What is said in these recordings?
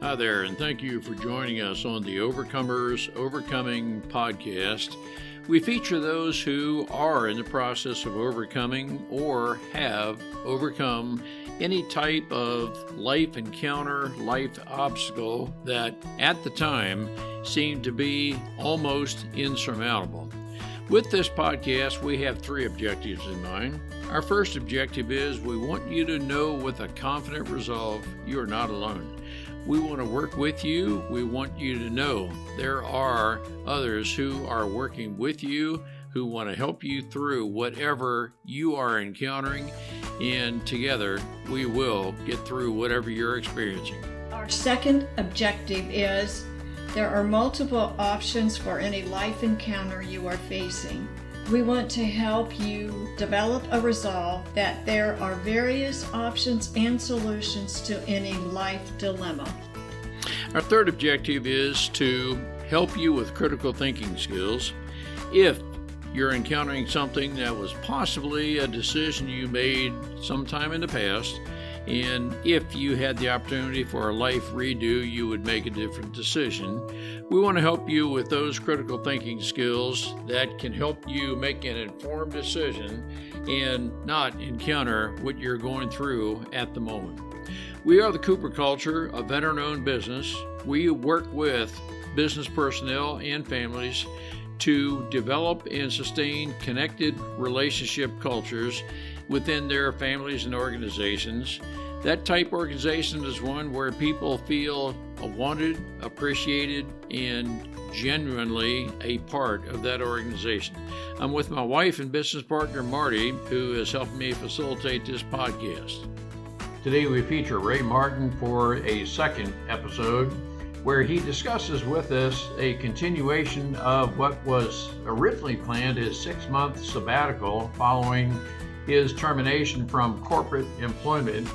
Hi there, and thank you for joining us on the Overcomers Overcoming podcast. We feature those who are in the process of overcoming or have overcome any type of life encounter, life obstacle that at the time seemed to be almost insurmountable. With this podcast, we have three objectives in mind. Our first objective is we want you to know with a confident resolve you are not alone. We want to work with you. We want you to know there are others who are working with you, who want to help you through whatever you are encountering, and together we will get through whatever you're experiencing. Our second objective is there are multiple options for any life encounter you are facing. We want to help you develop a resolve that there are various options and solutions to any life dilemma. Our third objective is to help you with critical thinking skills. If you're encountering something that was possibly a decision you made sometime in the past, and if you had the opportunity for a life redo, you would make a different decision. We want to help you with those critical thinking skills that can help you make an informed decision and not encounter what you're going through at the moment. We are the Cooper Culture, a veteran-owned business. We work with business personnel and families to develop and sustain connected relationship cultures within their families and organizations. That type organization is one where people feel wanted, appreciated, and genuinely a part of that organization. I'm with my wife and business partner, Marty, who has helped me facilitate this podcast. Today we feature Ray Martin for a second episode where he discusses with us a continuation of what was originally planned as 6-month sabbatical following his termination from corporate employment,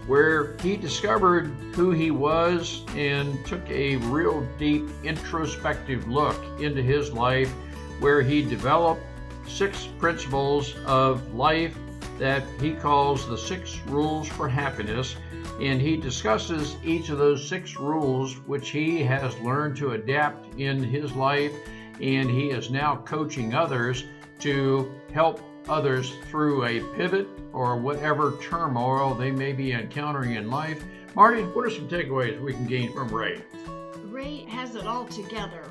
where he discovered who he was and took a real deep introspective look into his life, where he developed 6 principles of life that he calls the 6 rules for happiness. And he discusses each of those 6 rules, which he has learned to adapt in his life, and he is now coaching others to help others through a pivot or whatever turmoil they may be encountering in life. Marty, what are some takeaways we can gain from Ray? Ray has it all together,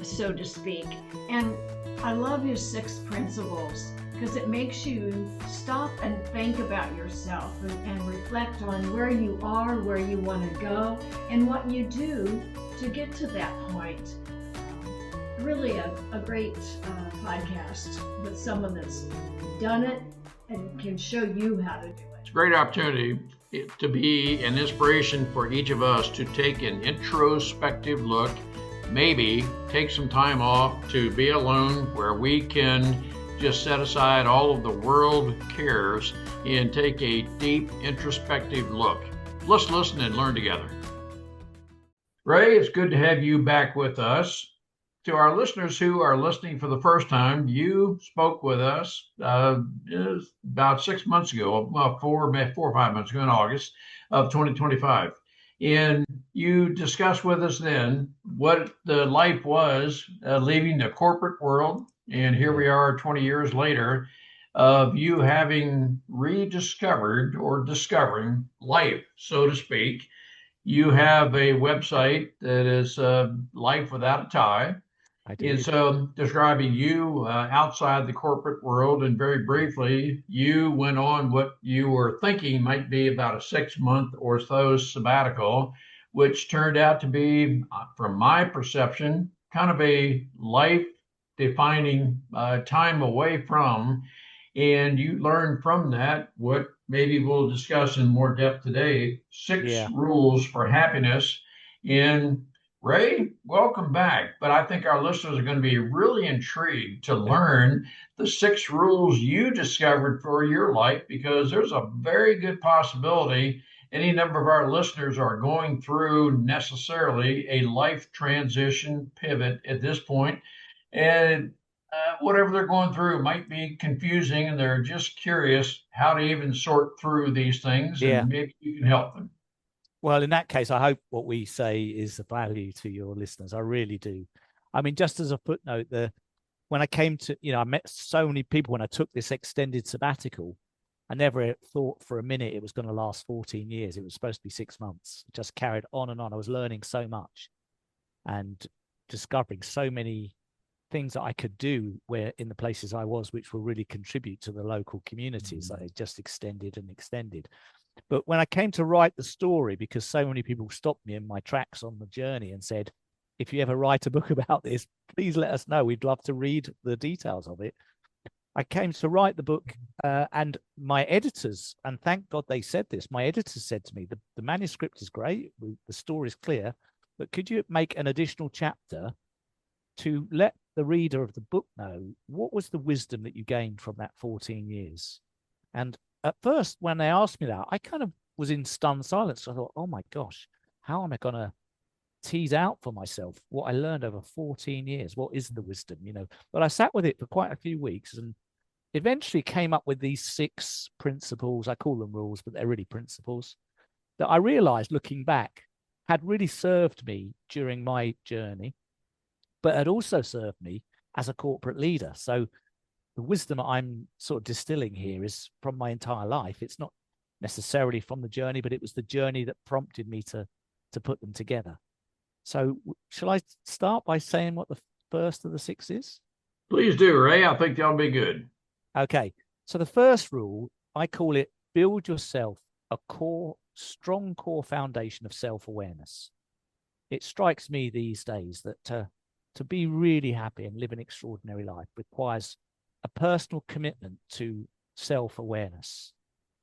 so to speak, and I love his 6 principles because it makes you stop and think about yourself and reflect on where you are, where you want to go, and what you do to get to that point. Really a great podcast with someone that's done it and can show you how to do it. It's a great opportunity to be an inspiration for each of us to take an introspective look, maybe take some time off to be alone where we can just set aside all of the world cares and take a deep introspective look. Let's listen and learn together. Ray, it's good to have you back with us. To our listeners who are listening for the first time, you spoke with us about 6 months ago, well, 4 or 5 months ago in August of 2025. And you discussed with us then what the life was leaving the corporate world. And here we are 20 years later of you having rediscovered or discovering life, so to speak. You have a website that is Life Without a Tie. I do. And so describing you outside the corporate world, and very briefly, you went on what you were thinking might be about a 6-month or so sabbatical, which turned out to be, from my perception, kind of a life-defining time away from. And you learned from that what maybe we'll discuss in more depth today, 6 rules for happiness. And Ray, welcome back. But I think our listeners are going to be really intrigued to learn the 6 rules you discovered for your life, because there's a very good possibility any number of our listeners are going through necessarily a life transition pivot at this point. And whatever they're going through might be confusing, and they're just curious how to even sort through these things, and maybe you can help them. Well, in that case, I hope what we say is of value to your listeners. I really do. I mean, just as a footnote, when I came to, I met so many people when I took this extended sabbatical. I never thought for a minute it was going to last 14 years. It was supposed to be 6 months. It just carried on and on. I was learning so much and discovering so many things that I could do where in the places I was, which will really contribute to the local communities that it just extended and extended. But when I came to write the story, because so many people stopped me in my tracks on the journey and said, if you ever write a book about this, please let us know. We'd love to read the details of it. I came to write the book and my editors, and thank God they said this, my editors said to me, the manuscript is great, the story is clear, but could you make an additional chapter to let the reader of the book know what was the wisdom that you gained from that 14 years? And at first, when they asked me that, I kind of was in stunned silence. I thought, oh my gosh, how am I going to tease out for myself what I learned over 14 years? What is the wisdom, But I sat with it for quite a few weeks and eventually came up with these 6 principles. I call them rules, but they're really principles that I realized looking back had really served me during my journey, but had also served me as a corporate leader. So the wisdom I'm sort of distilling here is from my entire life. It's not necessarily from the journey, but it was the journey that prompted me to put them together. So shall I start by saying what the first of the 6 is? Please do, Ray. I think that'll be good. Okay. So the first rule, I call it build yourself a strong core foundation of self-awareness. It strikes me these days that to be really happy and live an extraordinary life requires a personal commitment to self-awareness.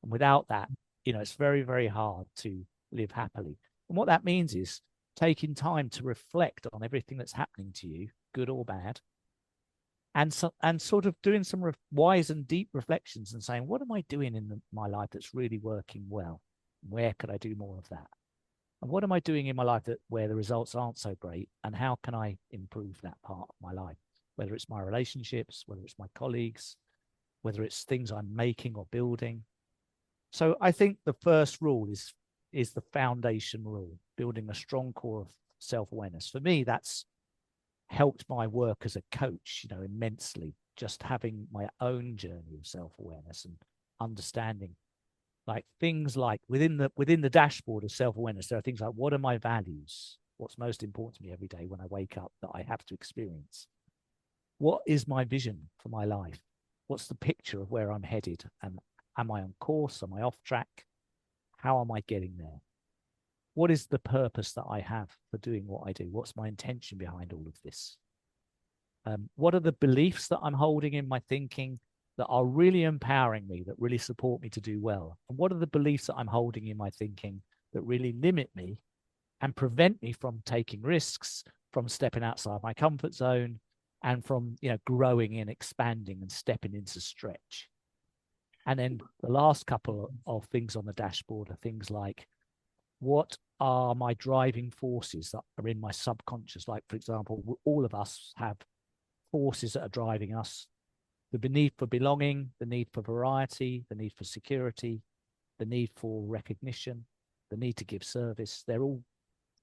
And without that, it's very, very hard to live happily. And what that means is taking time to reflect on everything that's happening to you, good or bad, and sort of doing some wise and deep reflections and saying, what am I doing in my life that's really working well? Where could I do more of that? And what am I doing in my life where the results aren't so great? And how can I improve that part of my life? Whether it's my relationships, whether it's my colleagues, whether it's things I'm making or building. So I think the first rule is the foundation rule, building a strong core of self-awareness. For me, that's helped my work as a coach, immensely, just having my own journey of self-awareness and understanding like things like within the dashboard of self-awareness, there are things like, what are my values? What's most important to me every day when I wake up that I have to experience? What is my vision for my life? What's the picture of where I'm headed? And am I on course? Am I off track? How am I getting there? What is the purpose that I have for doing what I do? What's my intention behind all of this? What are the beliefs that I'm holding in my thinking that are really empowering me, that really support me to do well? And what are the beliefs that I'm holding in my thinking that really limit me and prevent me from taking risks, from stepping outside my comfort zone, and from growing and expanding and stepping into stretch? And then the last couple of things on the dashboard are things like, what are my driving forces that are in my subconscious? Like, for example, all of us have forces that are driving us. The need for belonging, the need for variety, the need for security, the need for recognition, the need to give service. They're all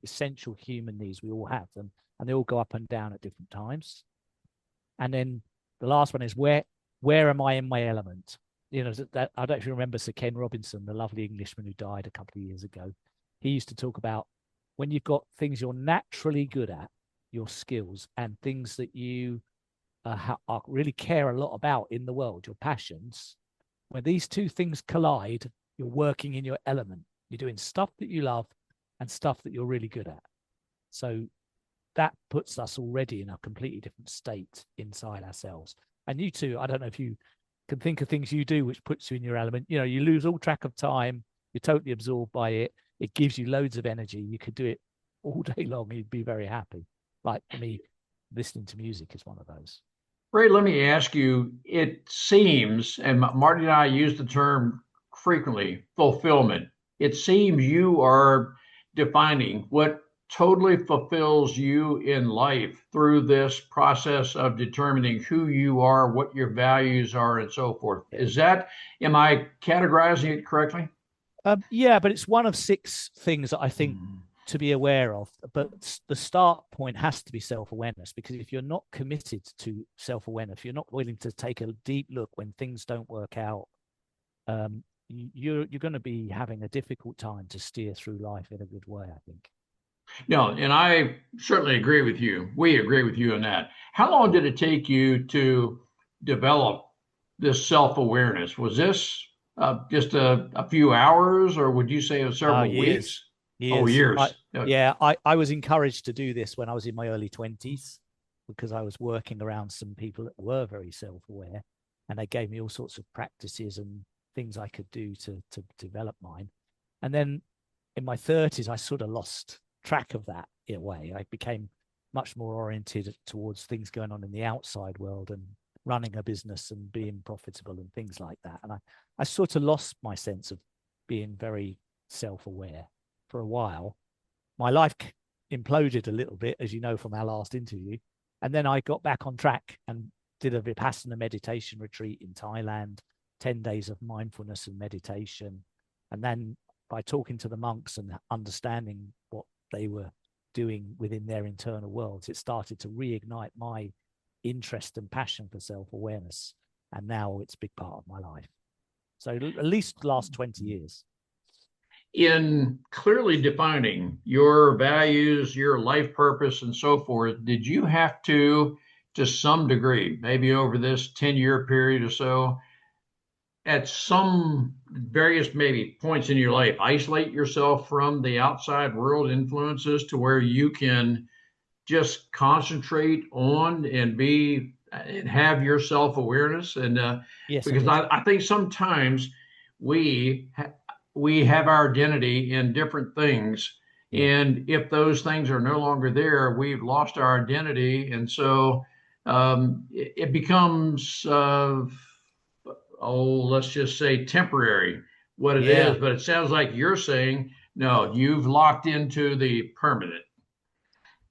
essential human needs. We all have them, and they all go up and down at different times. And then the last one is where am I in my element? I don't know if you remember Sir Ken Robinson, the lovely Englishman who died a couple of years ago. He used to talk about when you've got things you're naturally good at, your skills, and things that you really care a lot about in the world, your passions. When these two things collide, you're working in your element. You're doing stuff that you love and stuff that you're really good at. So that puts us already in a completely different state inside ourselves. And you too, I don't know if you can think of things you do which puts you in your element. You lose all track of time. You're totally absorbed by it. It gives you loads of energy. You could do it all day long. You'd be very happy. Like for me, listening to music is one of those. Ray, let me ask you, it seems, and Marty and I use the term frequently, fulfillment. It seems you are defining what totally fulfills you in life through this process of determining who you are, what your values are, and so forth. Am I categorizing it correctly? Yeah, but it's one of 6 things that I think to be aware of. But the start point has to be self-awareness, because if you're not committed to self-awareness, if you're not willing to take a deep look when things don't work out, you're going to be having a difficult time to steer through life in a good way, I think. No, and I certainly agree with you. We agree with you on that. How long did it take you to develop this self-awareness? Was this just a few hours, or would you say it was Oh, several years, weeks? Oh, years. years. Yeah, I was encouraged to do this when I was in my early 20s, because I was working around some people that were very self-aware, and they gave me all sorts of practices and things I could do to develop mine. And then in my 30s, I sort of lost track of that in a way. I became much more oriented towards things going on in the outside world and running a business and being profitable and things like that. And I sort of lost my sense of being very self-aware for a while. My life imploded a little bit, as you know from our last interview. And then I got back on track and did a Vipassana meditation retreat in Thailand, 10 days of mindfulness and meditation. And then by talking to the monks and understanding what they were doing within their internal worlds, it started to reignite my interest and passion for self-awareness. And now it's a big part of my life. So at least the last 20 years. In clearly defining your values, your life purpose, and so forth, did you have to some degree, maybe over this 10-year period or so, at some various maybe points in your life, isolate yourself from the outside world influences to where you can just concentrate on and be and have your self-awareness? And Yes, because I think sometimes we have our identity in different things, and if those things are no longer there, we've lost our identity. And so it becomes let's just say temporary, what it is. But it sounds like you're saying no, you've locked into the permanent.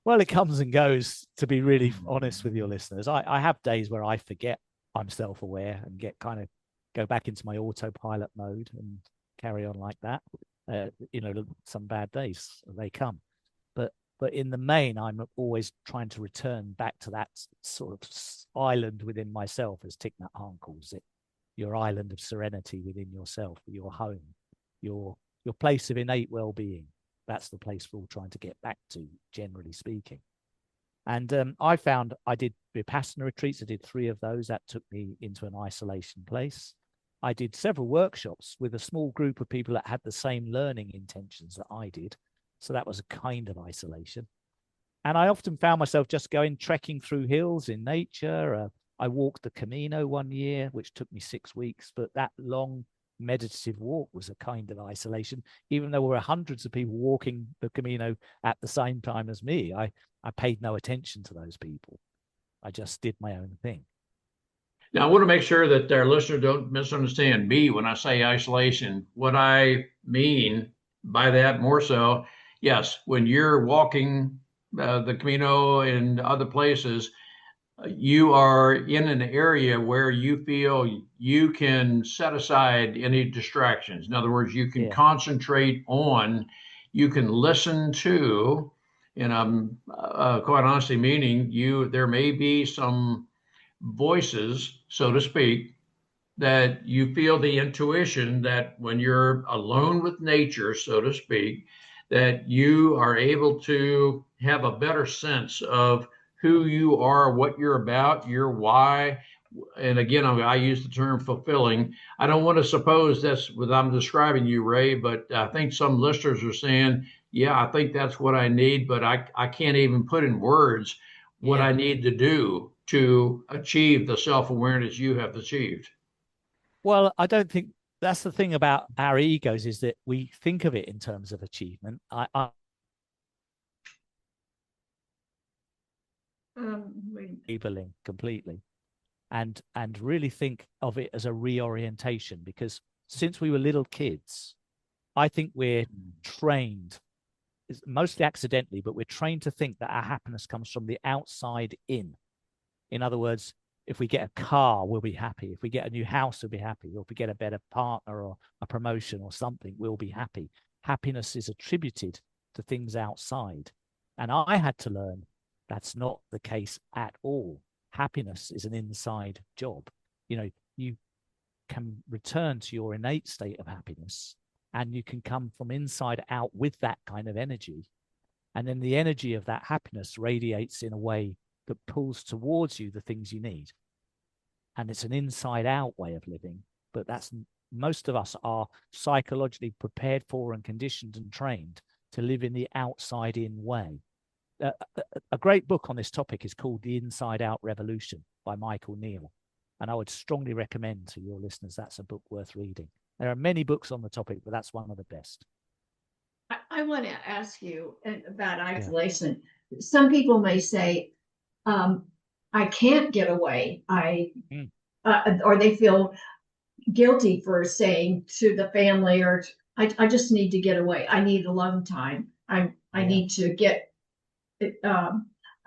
Well, it comes and goes, to be really honest with your listeners. I have days where I forget I'm self-aware and go back into my autopilot mode and carry on like that. Some bad days, they come. But in the main, I'm always trying to return back to that sort of island within myself, as Thich Nhat Hanh calls it, your island of serenity within yourself, your home, your place of innate well-being. That's the place we're all trying to get back to, generally speaking. And I found I did Vipassana retreats. I did 3 of those. That took me into an isolation place. I did several workshops with a small group of people that had the same learning intentions that I did. So that was a kind of isolation. And I often found myself just going trekking through hills in nature. I walked the Camino one year, which took me 6 weeks, but that long meditative walk was a kind of isolation. Even though there were hundreds of people walking the Camino at the same time as me, I paid no attention to those people. I just did my own thing. Now, I want to make sure that our listeners don't misunderstand me when I say isolation. What I mean by that more so, yes, when you're walking the Camino and other places, you are in an area where you feel you can set aside any distractions. In other words, you can concentrate on, you can listen to, and I'm quite honestly meaning there may be some voices, so to speak, that you feel the intuition that when you're alone with nature, so to speak, that you are able to have a better sense of who you are, what you're about, your why. And again, I use the term fulfilling. I don't want to suppose that's what I'm describing you, Ray, but I think some listeners are saying, yeah, I think that's what I need, but I can't even put in words what I need to do to achieve the self-awareness you have achieved. Well, I don't think that's the thing about our egos, is that we think of it in terms of achievement. Labeling completely, and really think of it as a reorientation, because since we were little kids, I think we're trained, mostly accidentally, but we're trained to think that our happiness comes from the outside in. In other words, if we get a car, we'll be happy. If we get a new house, we'll be happy. Or if we get a better partner or a promotion or something, we'll be happy. Happiness is attributed to things outside. And I had to learn that's not the case at all. Happiness is an inside job. You know, you can return to your innate state of happiness, and you can come from inside out with that kind of energy. And then the energy of that happiness radiates in a way that pulls towards you the things you need. And it's an inside out way of living, but that's most of us are psychologically prepared for and conditioned and trained to live in the outside in way. A great book on this topic is called The Inside Out Revolution by Michael Neill. And I would strongly recommend to your listeners, that's a book worth reading. There are many books on the topic, but that's one of the best. I want to ask you about isolation. Yeah. Some people may say, I can't get away. Or they feel guilty for saying to the family, or I just need to get away. I need alone time. I need to get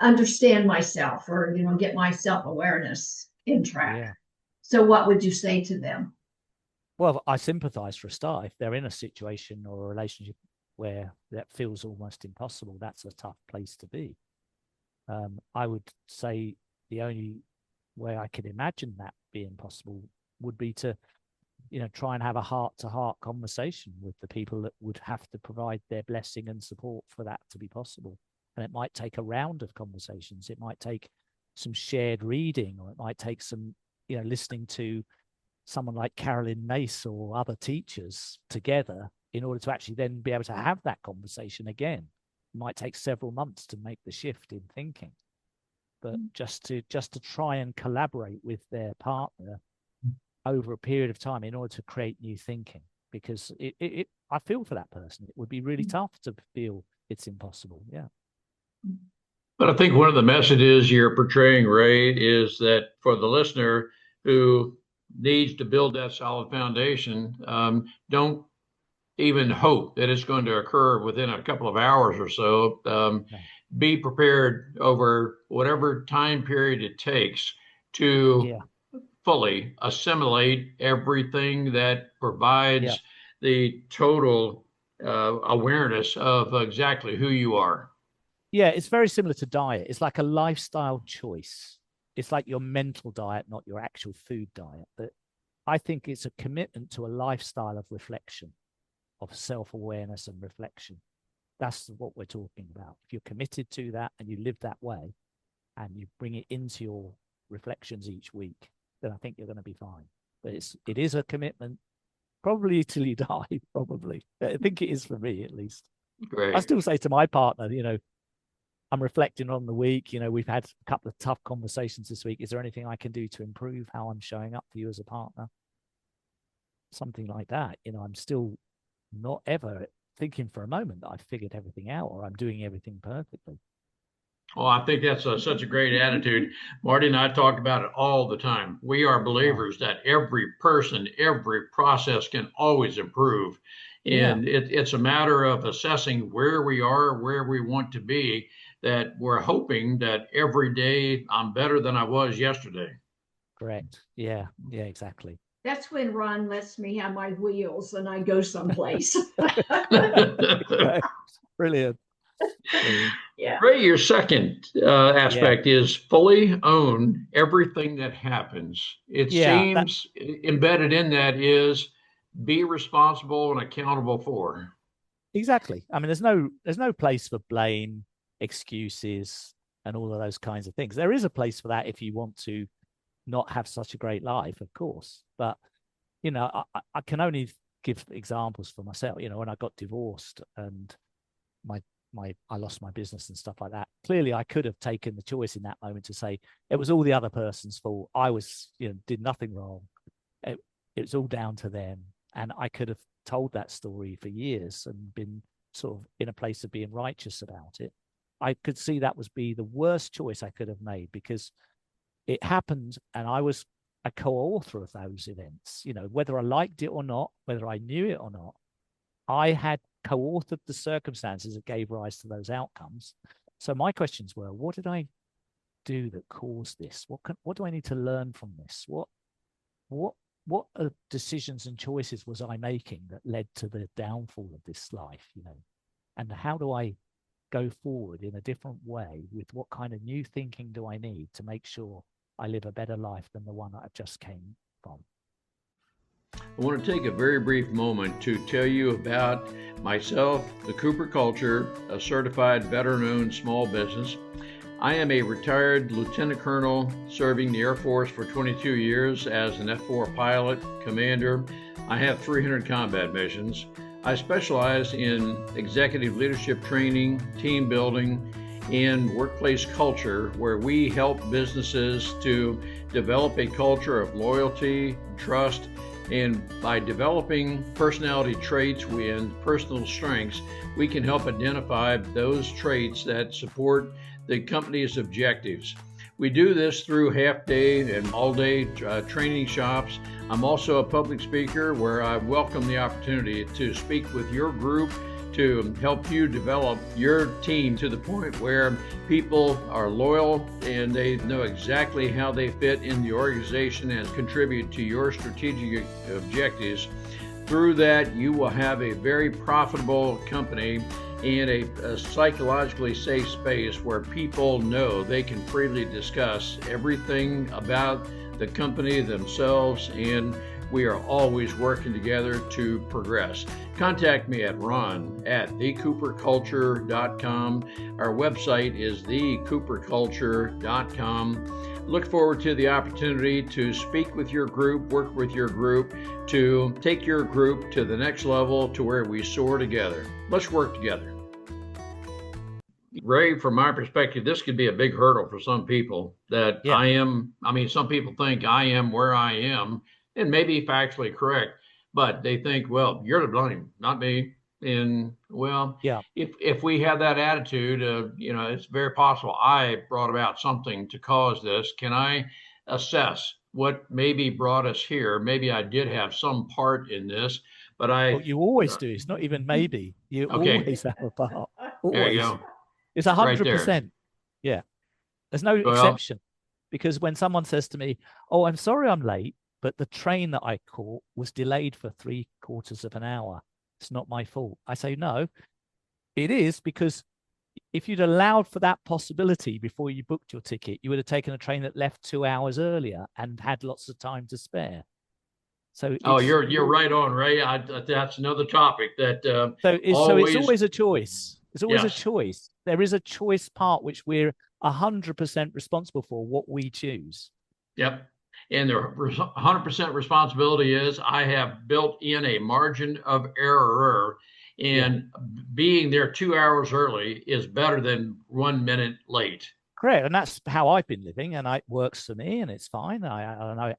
understand myself, or get my self-awareness in track. Yeah. So what would you say to them? Well, I sympathize for a start. If they're in a situation or a relationship where that feels almost impossible, that's a tough place to be. I would say the only way I could imagine that being possible would be to, try and have a heart-to-heart conversation with the people that would have to provide their blessing and support for that to be possible. And it might take a round of conversations. It might take some shared reading, or it might take some, listening to someone like Caroline Myss or other teachers together in order to actually then be able to have that conversation again. It might take several months to make the shift in thinking, but just to try and collaborate with their partner over a period of time in order to create new thinking, because I feel for that person. It would be really tough to feel it's impossible. Yeah. But I think one of the messages you're portraying, Ray, is that for the listener who needs to build that solid foundation, don't even hope that it's going to occur within a couple of hours or so. Be prepared over whatever time period it takes to fully assimilate everything that provides the total awareness of exactly who you are. Yeah, it's very similar to diet. It's like a lifestyle choice. It's like your mental diet, not your actual food diet. But I think it's a commitment to a lifestyle of reflection, of self-awareness and reflection. That's what we're talking about. If you're committed to that and you live that way and you bring it into your reflections each week, then I think you're going to be fine. But it is a commitment, probably till you die, probably. I think it is for me, at least. Great. I still say to my partner, I'm reflecting on the week. We've had a couple of tough conversations this week. Is there anything I can do to improve how I'm showing up for you as a partner? Something like that. I'm still not ever thinking for a moment that I've figured everything out or I'm doing everything perfectly. Well, I think that's such a great attitude. Marty and I talk about it all the time. We are believers that every person, every process can always improve. And it's a matter of assessing where we are, where we want to be, that we're hoping that every day I'm better than I was yesterday. Correct. Yeah, exactly. That's when Ron lets me have my wheels and I go someplace. Brilliant. Yeah. Ray, your second aspect is fully own everything that happens. It seems embedded in that is be responsible and accountable for. Exactly. I mean, there's no place for blame, excuses, and all of those kinds of things. There is a place for that if you want to not have such a great life, of course. But I can only give examples for myself. When I got divorced and I lost my business and stuff like that. Clearly, I could have taken the choice in that moment to say it was all the other person's fault. I was, did nothing wrong. It was all down to them, and I could have told that story for years and been sort of in a place of being righteous about it. I could see that was the worst choice I could have made, because it happened and I was a co-author of those events. Whether I liked it or not, whether I knew it or not, I had co-authored the circumstances that gave rise to those outcomes. So my questions were, what did I do that caused this? What do I need to learn from this? What decisions and choices was I making that led to the downfall of this life, and how do I go forward in a different way? With what kind of new thinking do I need to make sure I live a better life than the one I just came from? I want to take a very brief moment to tell you about myself, the Cooper Culture, a certified veteran-owned small business. I am a retired lieutenant colonel serving the Air Force for 22 years as an F-4 pilot, commander. I have 300 combat missions. I specialize in executive leadership training, team building, and workplace culture, where we help businesses to develop a culture of loyalty, trust, and by developing personality traits and personal strengths, we can help identify those traits that support the company's objectives. We do this through half-day and all-day training shops. I'm also a public speaker where I welcome the opportunity to speak with your group to help you develop your team to the point where people are loyal and they know exactly how they fit in the organization and contribute to your strategic objectives. Through that, you will have a very profitable company and a psychologically safe space where people know they can freely discuss everything about the company themselves, and we are always working together to progress. Contact me at ron@thecooperculture.com. Our website is thecooperculture.com. Look forward to the opportunity to speak with your group, work with your group, to take your group to the next level to where we soar together. Let's work together. Ray, from my perspective, this could be a big hurdle for some people that some people think I am where I am, and maybe factually correct, but they think, well, you're to blame, not me. And if we have that attitude, it's very possible I brought about something to cause this. Can I assess what maybe brought us here? Maybe I did have some part in this, but you always do. It's not even maybe. You always have a part. Always. There you go. It's 100%. Yeah. There's no exception. Because when someone says to me, "Oh, I'm sorry I'm late, but the train that I caught was delayed for 3/4 of an hour. It's not my fault." I say, no, it is, because if you'd allowed for that possibility before you booked your ticket, you would have taken a train that left 2 hours earlier and had lots of time to spare. So you're right on, Ray. That's another topic that it's always a choice. It's always a choice. There is a choice part which we're 100% responsible for, what we choose. Yep. And the 100% responsibility is I have built in a margin of error, and being there 2 hours early is better than 1 minute late. Correct. And that's how I've been living, and it works for me, and it's fine. I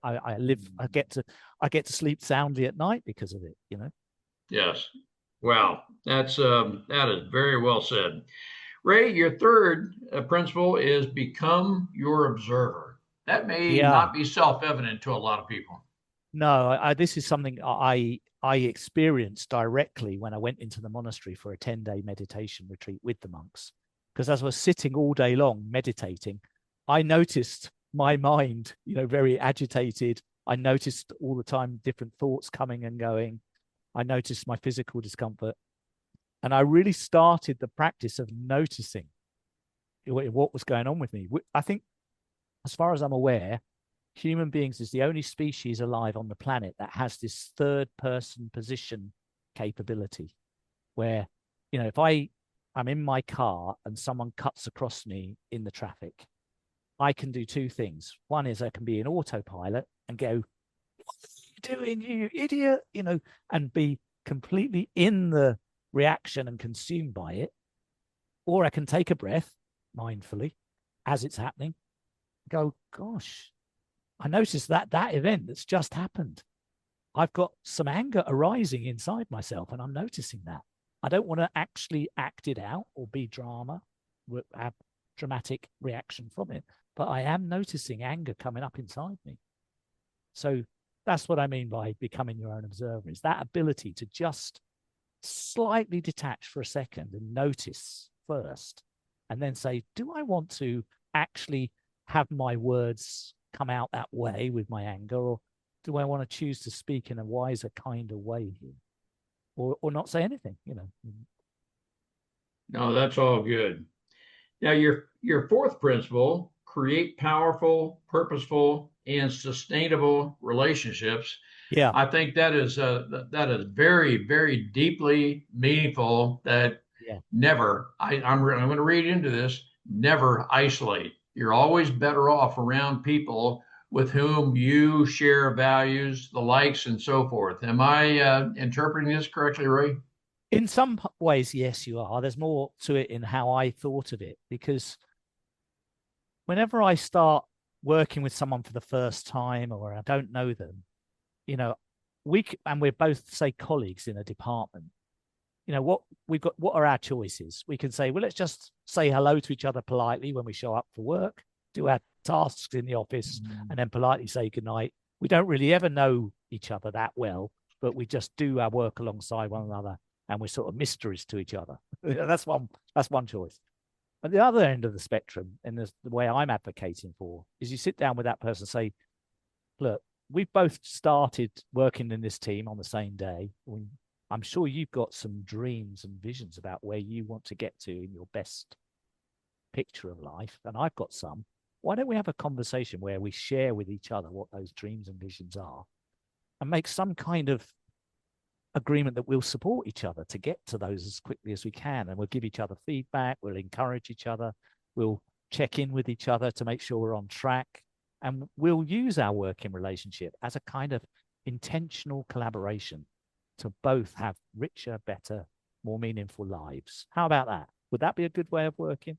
get to sleep soundly at night because of it, Yes. Wow. That is very well said. Ray, your third principle is become your observer. That may not be self-evident to a lot of people. No, this is something I experienced directly when I went into the monastery for a 10-day meditation retreat with the monks. Because as I was sitting all day long meditating, I noticed my mind, very agitated. I noticed all the time different thoughts coming and going. I noticed my physical discomfort. And I really started the practice of noticing what was going on with me. I think, as far as I'm aware, human beings is the only species alive on the planet that has this third-person position capability, where, if I'm in my car and someone cuts across me in the traffic, I can do two things. One is I can be in autopilot and go, "What are you doing, you idiot?" And be completely in the reaction and consumed by it. Or I can take a breath mindfully as it's happening, go, "Gosh, I noticed that event that's just happened. I've got some anger arising inside myself, and I'm noticing that. I don't want to actually act it out or be have dramatic reaction from it, but I am noticing anger coming up inside me." So that's what I mean by becoming your own observer, is that ability to just slightly detach for a second and notice first, and then say, do I want to actually have my words come out that way with my anger, or do I want to choose to speak in a wiser, kinder way here, or not say anything? No, that's all good. Now, your fourth principle, create powerful, purposeful, and sustainable relationships. Yeah, I think that is very, very deeply meaningful. That yeah, I'm going to read into this. Never isolate. You're always better off around people with whom you share values, the likes, and so forth. Am I interpreting this correctly, Ray? in some ways, yes, you are. There's more to it in how I thought of it, because whenever I start working with someone for the first time, or I don't know them, and we're both, say, colleagues in a department, what are our choices? We can say, well, let's just say hello to each other politely when we show up for work, do our tasks in the office, and then politely say goodnight. We don't really ever know each other that well, but we just do our work alongside one another, and we're sort of mysteries to each other. That's one choice. At the other end of the spectrum, and the way I'm advocating for, is you sit down with that person and say, look, we've both started working in this team on the same day. I'm sure you've got some dreams and visions about where you want to get to in your best picture of life, and I've got some. Why don't we have a conversation where we share with each other what those dreams and visions are, and make some kind of agreement that we'll support each other to get to those as quickly as we can, and we'll give each other feedback, we'll encourage each other, we'll check in with each other to make sure we're on track, and we'll use our working relationship as a kind of intentional collaboration to both have richer, better, more meaningful lives. How about that? Would that be a good way of working?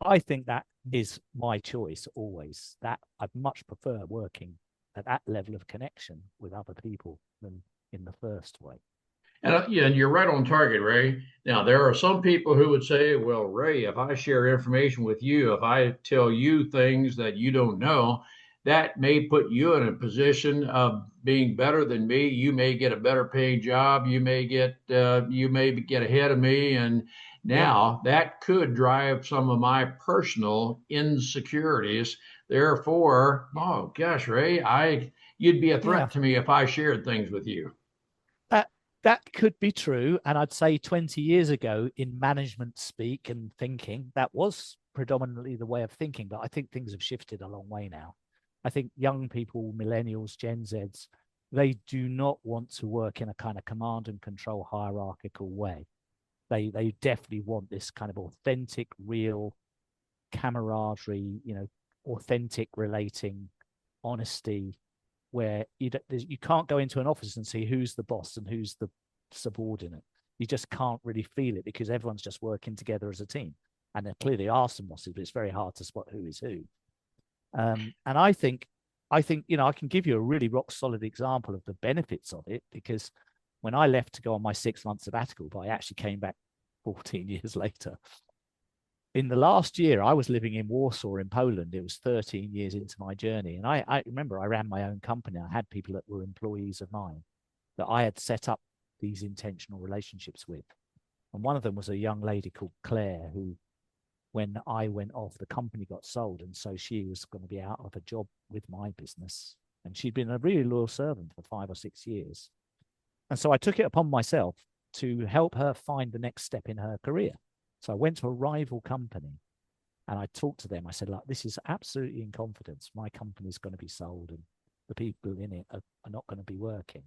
I think that is my choice always. That I'd much prefer working at that level of connection with other people than in the first way. And yeah, and you're right on target, Ray. Now, there are some people who would say, well, Ray, if I share information with you, if I tell you things that you don't know, that may put you in a position of being better than me. You may get a better paying job. You may get ahead of me. And now that could drive some of my personal insecurities. Therefore, oh gosh, Ray, you'd be a threat to me if I shared things with you. That could be true. And I'd say 20 years ago in management speak and thinking, that was predominantly the way of thinking. But I think things have shifted a long way now. I think young people, millennials, Gen Zs, they do not want to work in a kind of command and control hierarchical way. They definitely want this kind of authentic, real camaraderie, authentic relating, honesty, where you can't go into an office and see who's the boss and who's the subordinate. You just can't really feel it because everyone's just working together as a team. And there clearly are some bosses, but it's very hard to spot who is who. And I think, I can give you a really rock solid example of the benefits of it, because when I left to go on my 6-month sabbatical, but I actually came back 14 years later. In the last year, I was living in Warsaw in Poland. It was 13 years into my journey. And I remember I ran my own company. I had people that were employees of mine that I had set up these intentional relationships with. And one of them was a young lady called Claire, who, when I went off, the company got sold. And so she was going to be out of a job with my business. And she'd been a really loyal servant for 5 or 6 years. And so I took it upon myself to help her find the next step in her career. So I went to a rival company and I talked to them. I said, look, this is absolutely in confidence. My company is going to be sold and the people in it are not going to be working.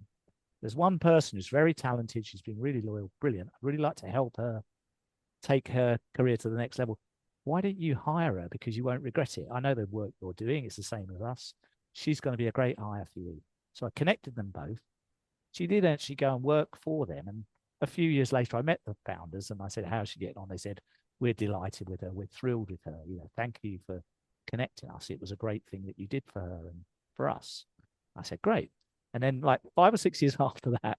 There's one person who's very talented. She's been really loyal, brilliant. I'd really like to help her take her career to the next level. Why don't you hire her? Because you won't regret it. I know the work you're doing. It's the same as us. She's going to be a great hire for you. So I connected them both. She did actually go and work for them. And a few years later, I met the founders and I said, how's she getting on? They said, we're delighted with her. We're thrilled with her. Thank you for connecting us. It was a great thing that you did for her and for us. I said, great. And then like 5 or 6 years after that,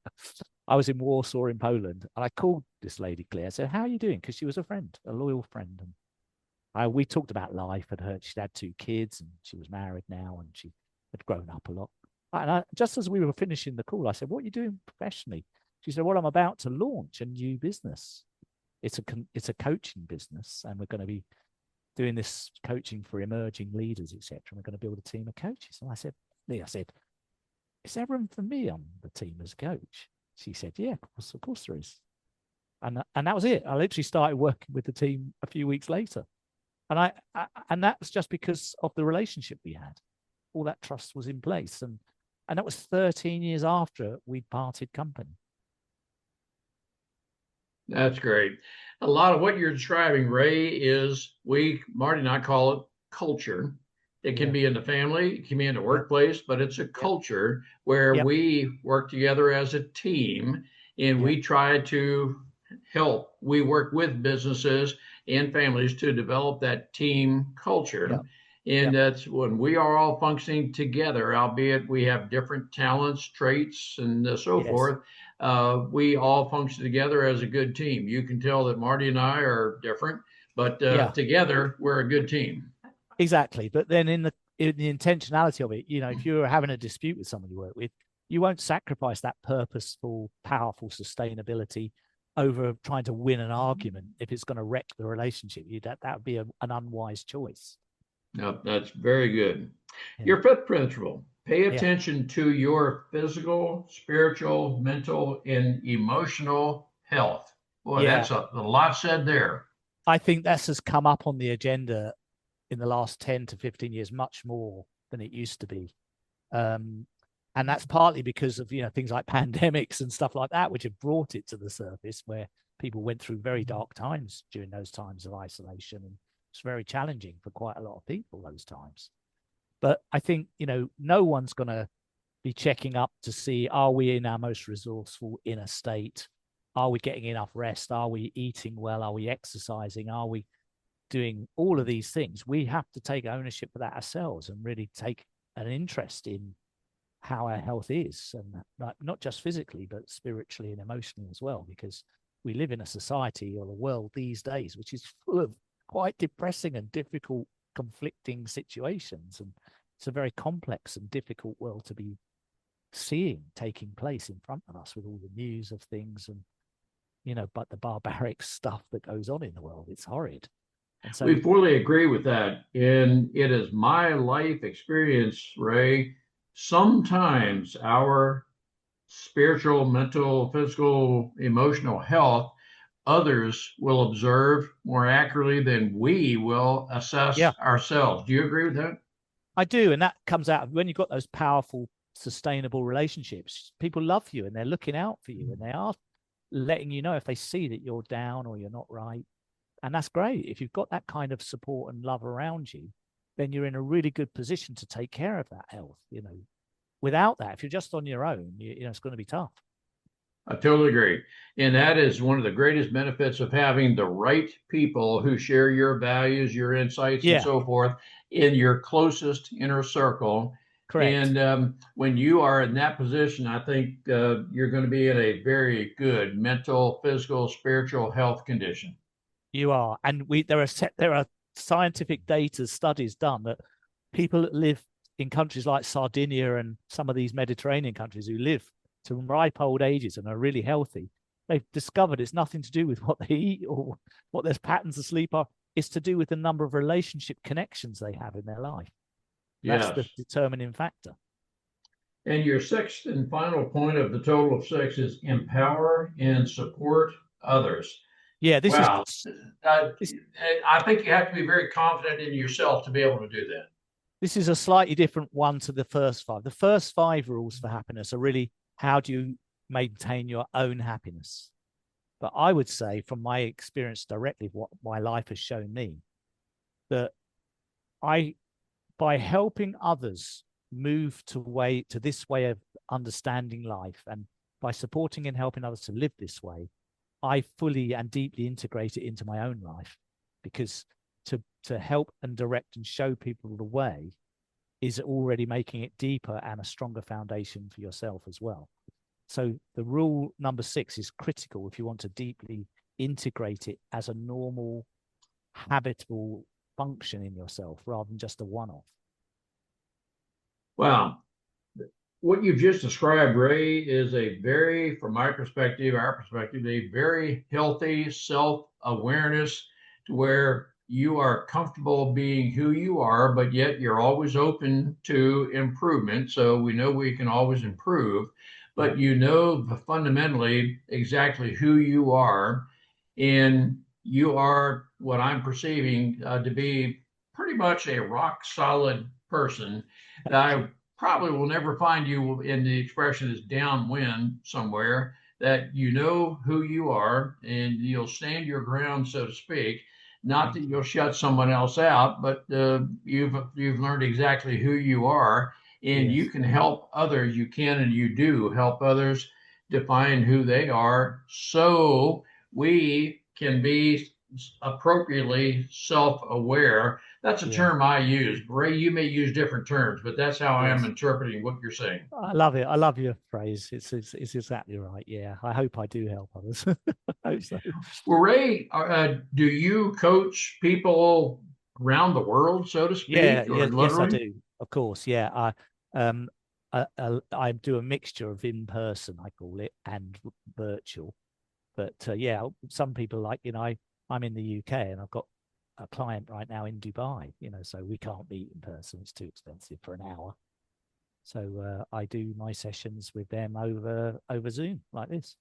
I was in Warsaw in Poland and I called this lady, Claire. I said, how are you doing? Because she was a friend, a loyal friend. And we talked about life. She'd had 2 kids and she was married now and she had grown up a lot. And just as we were finishing the call, I said, what are you doing professionally? She said, well, I'm about to launch a new business. It's a coaching business, and we're going to be doing this coaching for emerging leaders, etc. And we're going to build a team of coaches. And I said, Lee, I said, is there room for me on the team as coach? She said, yeah, of course there is. And that was it. I literally started working with the team a few weeks later. And and that was just because of the relationship we had. All that trust was in place. And that was 13 years after we'd parted company. That's great. A lot of what you're describing, Ray, is Marty and I call it culture. It can be in the family, it can be in the workplace, but it's a culture where we work together as a team, and we try to help. We work with businesses and families to develop that team culture. And that's when we are all functioning together, albeit we have different talents, traits, and so forth. We all function together as a good team. You can tell that Marty and I are different, but together we're a good team. Exactly. But then in the intentionality of it, you know, if you're having a dispute with someone you work with, you won't sacrifice that purposeful, powerful sustainability over trying to win an argument if it's going to wreck the relationship. That would be an unwise choice. No, that's very good. Your fifth principle, pay attention to your physical, spiritual, mental, and emotional health. Boy, that's a lot said there. I think that's has come up on the agenda in the last 10 to 15 years, much more than it used to be. And that's partly because of, you know, things like pandemics and stuff like that, which have brought it to the surface, where people went through very dark times during those times of isolation. And it's very challenging for quite a lot of people those times. But I think, you know, no one's going to be checking up to see, are we in our most resourceful inner state? Are we getting enough rest? Are we eating well? Are we exercising? Are we doing all of these things? We have to take ownership of that ourselves and really take an interest in how our health is, and not just physically, but spiritually and emotionally as well, because we live in a society or a world these days which is full of quite depressing and difficult, conflicting situations. And it's a very complex and difficult world to be seeing taking place in front of us, with all the news of things and, you know, but the barbaric stuff that goes on in the world. It's horrid. And so we fully agree with that. And it is my life experience, Ray, sometimes our spiritual, mental, physical, emotional health, others will observe more accurately than we will assess ourselves. Do you agree with that? I do. And that comes out of when you've got those powerful, sustainable relationships. People love you and they're looking out for you, and they are letting you know if they see that you're down or you're not right. And that's great. If you've got that kind of support and love around you, then you're in a really good position to take care of that health. You know, without that, if you're just on your own, you know, it's going to be tough. I totally agree. And that is one of the greatest benefits of having the right people who share your values, your insights, and so forth in your closest inner circle. Correct. And when you are in that position, I think you're going to be in a very good mental, physical, spiritual health condition. You are. And there are scientific data studies done that people that live in countries like Sardinia and some of these Mediterranean countries who live to ripe old ages and are really healthy, they've discovered it's nothing to do with what they eat or what their patterns of sleep are. It's to do with the number of relationship connections they have in their life. That's the determining factor. And your sixth and final point of the total of 6 is empower and support others. Yeah, this is. I think you have to be very confident in yourself to be able to do that. This is a slightly different one to the first 5. The first 5 rules for happiness are really, how do you maintain your own happiness? But I would say, from my experience directly, what my life has shown me, that by helping others move to this way of understanding life, and by supporting and helping others to live this way, I fully and deeply integrate it into my own life, because to help and direct and show people the way is already making it deeper and a stronger foundation for yourself as well. So the rule number 6 is critical if you want to deeply integrate it as a normal, habitable function in yourself rather than just a one-off. Wow. What you've just described, Ray, is a very, from my perspective, our perspective, a very healthy self-awareness, to where you are comfortable being who you are, but yet you're always open to improvement. So we know we can always improve, Yeah. but you know fundamentally exactly who you are. And you are what I'm perceiving to be pretty much a rock solid person that I probably will never find you in the expression is downwind somewhere, that you know who you are and you'll stand your ground, so to speak. Not Thank that you. you'll shut someone else out, but you've learned exactly who you are, and you Yes. can help others. You can and you do help others define who they are, so we can be appropriately self-aware. That's a Yeah. term I use. Ray, you may use different terms, but that's how I am Yes. interpreting what you're saying. I love it. I love your phrase. It's exactly right. Yeah. I hope I do help others. I hope so. Well, Ray, do you coach people around the world, so to Yeah. speak, or Yeah. Yes, I literally? do. Of course. Yeah. Um, I do a mixture of in person, I call it, and virtual. But yeah, some people like, I'm in the UK and I've got a client right now in Dubai, so we can't meet in person. It's too expensive for an hour. So I do my sessions with them over Zoom like this.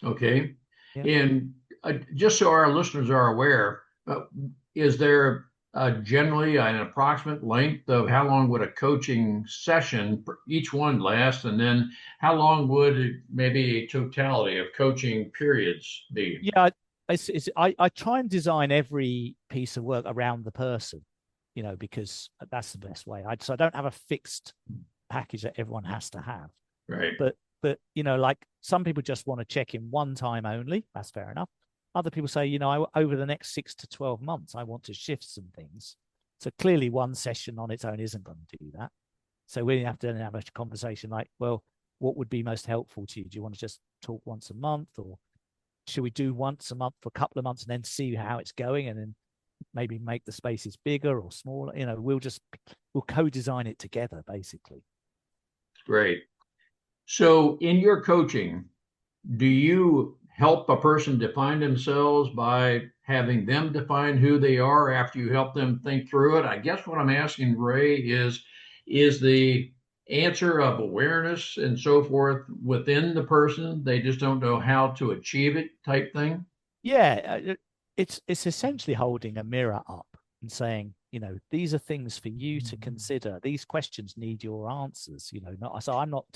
Okay. Yeah. And just so our listeners are aware, is there generally an approximate length of how long would a coaching session for each one last? And then how long would maybe a totality of coaching periods be? Yeah, I try and design every piece of work around the person, because that's the best way. So I don't have a fixed package that everyone has to have. Right. But like some people just want to check in one time only. That's fair enough. Other people say, over the next 6 to 12 months, I want to shift some things. So clearly, one session on its own isn't going to do that. So we have to then have a conversation like, well, what would be most helpful to you? Do you want to just talk once a month, or should we do once a month for a couple of months and then see how it's going, and then maybe make the spaces bigger or smaller? We'll co-design it together, basically. Great. So in your coaching, do you help a person define themselves by having them define who they are after you help them think through it? I guess what I'm asking, Ray, is the answer of awareness and so forth within the person? They just don't know how to achieve it type thing? Yeah, it's essentially holding a mirror up and saying, these are things for you to consider. These questions need your answers. I'm not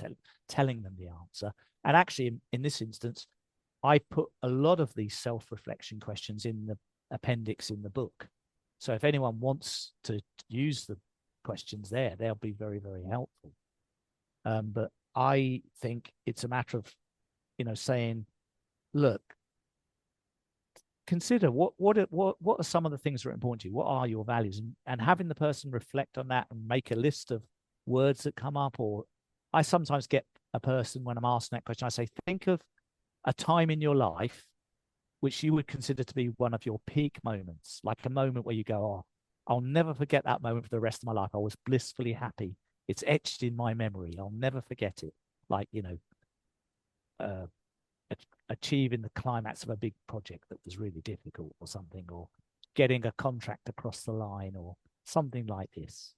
telling them the answer. And actually, in this instance, I put a lot of these self-reflection questions in the appendix in the book. So if anyone wants to use the questions there, they'll be very, very helpful. But I think it's a matter of, saying, look, consider what are some of the things that are important to you? What are your values? And having the person reflect on that and make a list of words that come up. Or I sometimes get a person, when I'm asking that question, I say, think of a time in your life which you would consider to be one of your peak moments, like a moment where you go, oh, I'll never forget that moment for the rest of my life. I was blissfully happy. It's etched in my memory. I'll never forget it. Like, achieving the climax of a big project that was really difficult or something, or getting a contract across the line or something like this.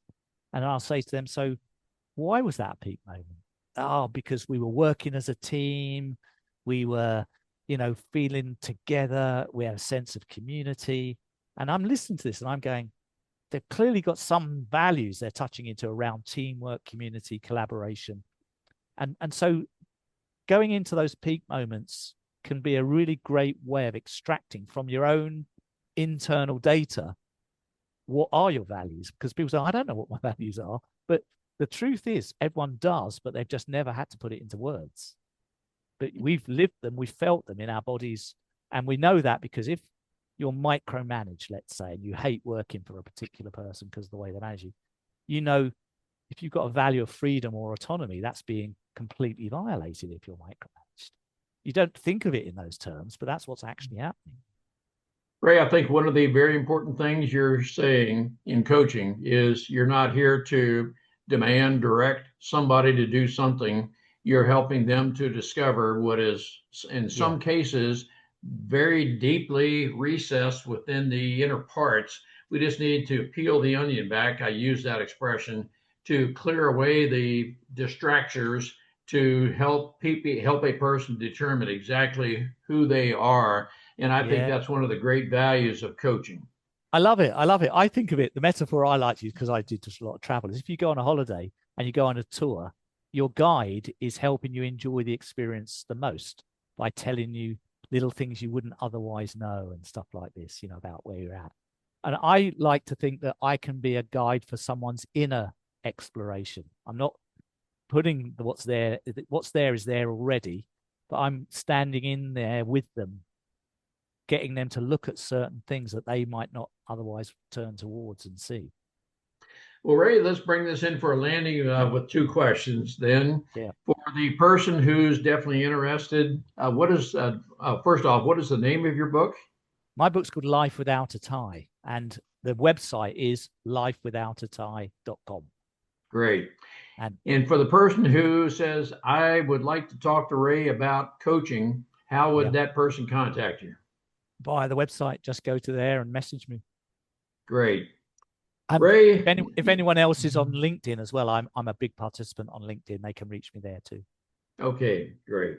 And I'll say to them, so why was that a peak moment? Oh, because we were working as a team. We were, feeling together. We had a sense of community. And I'm listening to this and I'm going, they've clearly got some values they're touching into around teamwork, community, collaboration. And so going into those peak moments can be a really great way of extracting from your own internal data, what are your values? Because people say, I don't know what my values are. But the truth is, everyone does, but they've just never had to put it into words. But we've lived them, we've felt them in our bodies. And we know that because if you're micromanaged, let's say, and you hate working for a particular person because of the way they manage you, if you've got a value of freedom or autonomy, that's being completely violated if you're micromanaged. You don't think of it in those terms, but that's what's actually happening. Ray, I think one of the very important things you're saying in coaching is you're not here to demand, direct somebody to do something. You're helping them to discover what is, in Yeah. some cases, very deeply recessed within the inner parts. We just need to peel the onion back. I use that expression to clear away the distractors to help a person determine exactly who they are. And I think that's one of the great values of coaching. I love it. I love it. I think of it, the metaphor I like to use, because I do just a lot of travel, is if you go on a holiday and you go on a tour, your guide is helping you enjoy the experience the most by telling you little things you wouldn't otherwise know and stuff like this, about where you're at. And I like to think that I can be a guide for someone's inner exploration. I'm not putting what's there is there already, but I'm standing in there with them, getting them to look at certain things that they might not otherwise turn towards and see. Well, Ray, let's bring this in for a landing with two questions then. Yeah. For the person who's definitely interested, first off, what is the name of your book? My book's called Life Without a Tie, and the website is lifewithoutatie.com. Great. And for the person who says, I would like to talk to Ray about coaching, how would that person contact you? Via the website. Just go to there and message me. Great. And Ray, if anyone else is on LinkedIn as well, I'm a big participant on LinkedIn. They can reach me there too. Okay, great.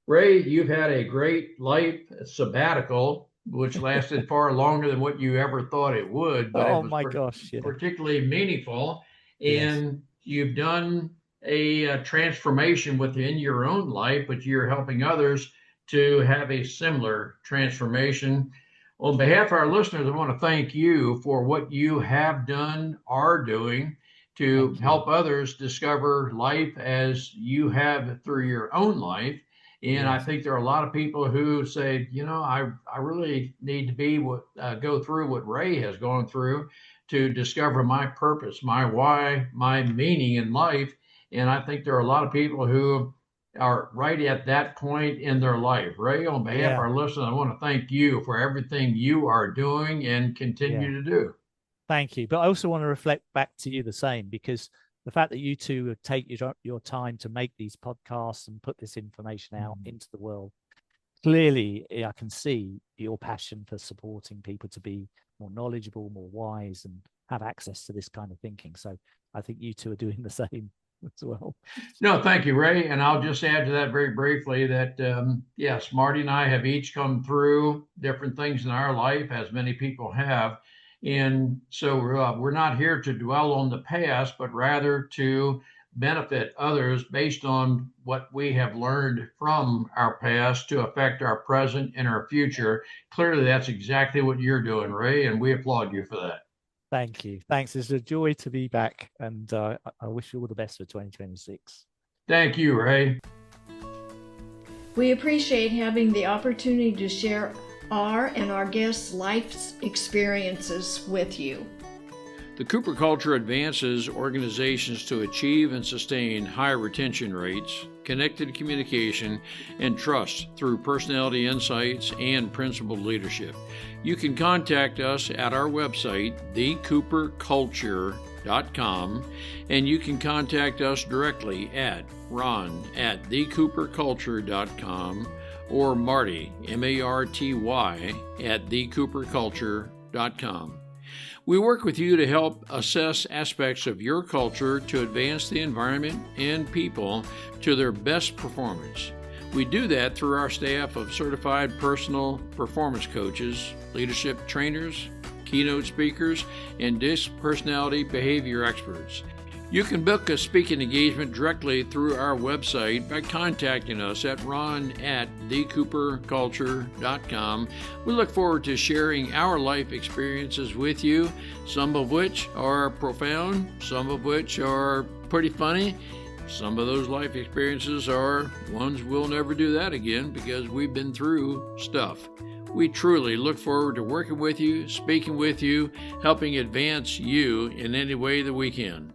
Ray, you've had a great life sabbatical, which lasted far longer than what you ever thought it would. But oh my gosh, yeah. Particularly meaningful. And you've done a transformation within your own life, but you're helping others to have a similar transformation. On behalf of our listeners, I want to thank you for what you have done, are doing to help others discover life as you have through your own life. And I think there are a lot of people who say, I really need to go through what Ray has gone through to discover my purpose, my why, my meaning in life. And I think there are a lot of people who are right at that point in their life. Ray, on behalf of our listeners, I want to thank you for everything you are doing and continue to do. Thank you. But I also want to reflect back to you the same, because the fact that you two take your time to make these podcasts and put this information out into the world, clearly I can see your passion for supporting people to be more knowledgeable, more wise, and have access to this kind of thinking. So I think you two are doing the same as well. No, thank you, Ray. And I'll just add to that very briefly that, yes, Marty and I have each come through different things in our life, as many people have. And so we're not here to dwell on the past, but rather to benefit others based on what we have learned from our past to affect our present and our future. Clearly, that's exactly what you're doing, Ray, and we applaud you for that. Thank you. Thanks. It's a joy to be back, and I wish you all the best for 2026. Thank you, Ray. We appreciate having the opportunity to share our and our guests' life experiences with you. The Cooper Culture advances organizations to achieve and sustain high retention rates, connected communication, and trust through personality insights and principled leadership. You can contact us at our website, thecooperculture.com, and you can contact us directly at ron@thecooperculture.com or Marty, Marty, at thecooperculture.com. We work with you to help assess aspects of your culture to advance the environment and people to their best performance. We do that through our staff of certified personal performance coaches, leadership trainers, keynote speakers, and DISC personality behavior experts. You can book a speaking engagement directly through our website by contacting us at ron@thecooperculture.com. We look forward to sharing our life experiences with you, some of which are profound, some of which are pretty funny. Some of those life experiences are ones we'll never do that again because we've been through stuff. We truly look forward to working with you, speaking with you, helping advance you in any way that we can.